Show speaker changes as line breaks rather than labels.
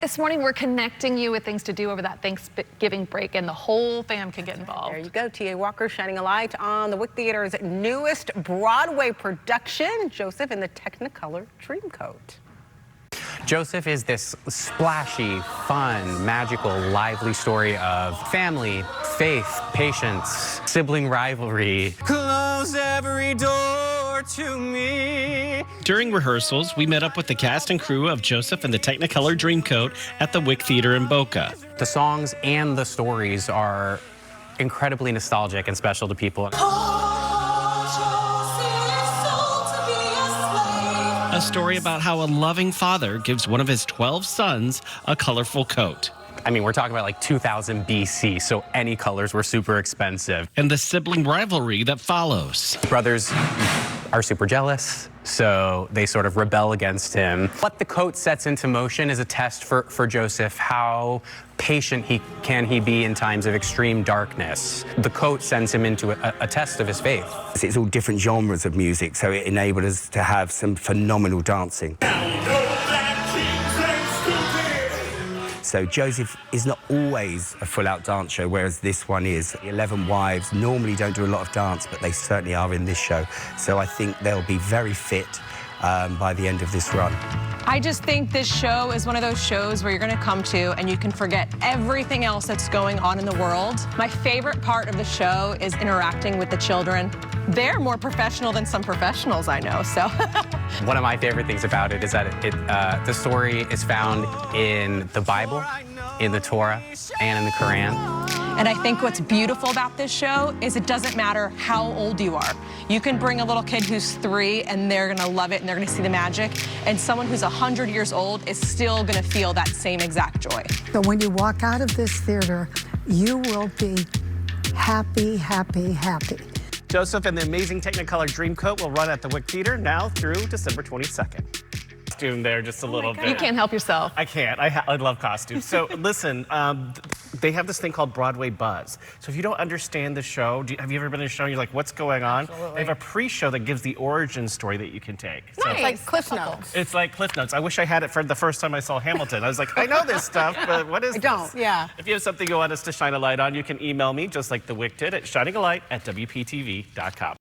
This morning, we're connecting you with things to do over that Thanksgiving break, and the whole fam can get involved.
There you go. T.A. Walker shining a light on the Wick Theatre's newest Broadway production, Joseph in the Technicolor Dream Coat.
Joseph is this splashy, fun, magical, lively story of family, faith, patience, sibling rivalry. Close every door to me.
During rehearsals, we met up with the cast and crew of Joseph and the Technicolor Dream Coat at the Wick Theatre in Boca.
The songs and the stories are incredibly nostalgic and special to people.
A story about how a loving father gives one of his 12 sons a colorful coat.
I mean, we're talking about like 2000 BC, so any colors were super expensive.
And the sibling rivalry that follows.
Brothers are super jealous, so they sort of rebel against him. What the coat sets into motion is a test for Joseph, how patient can he be in times of extreme darkness. The coat sends him into a test of his faith.
It's all different genres of music, so it enabled us to have some phenomenal dancing. So Joseph is not always a full-out dance show, whereas this one is. The 11 Wives normally don't do a lot of dance, but they certainly are in this show. So I think they'll be very fit by the end of this run.
I just think this show is one of those shows where you're going to come to and you can forget everything else that's going on in the world. My favorite part of the show is interacting with the children. They're more professional than some professionals I know, so.
One of my favorite things about it is that the story is found in the Bible, in the Torah, and in the Quran.
And I think what's beautiful about this show is it doesn't matter how old you are. You can bring a little kid who's 3 and they're gonna love it and they're gonna see the magic. And someone who's 100 years old is still gonna feel that same exact joy.
So when you walk out of this theater, you will be happy, happy, happy.
Joseph and the amazing Technicolor Dream Coat will run at the Wick Theatre now through December 22nd. Costume there just a little bit.
You can't help yourself.
I can't. I love costumes. So listen, they have this thing called Broadway Buzz. So if you don't understand the show, have you ever been to a show and you're like, what's going on?
Absolutely.
They have a pre-show that gives the origin story that you can take. So
It's like Cliff Notes.
it's like Cliff Notes. I wish I had it for the first time I saw Hamilton. I was like, I know this stuff, but what is this?
I don't, yeah.
If you have something you want us to shine a light on, you can email me, just like the Wick did, at shiningalight@wptv.com.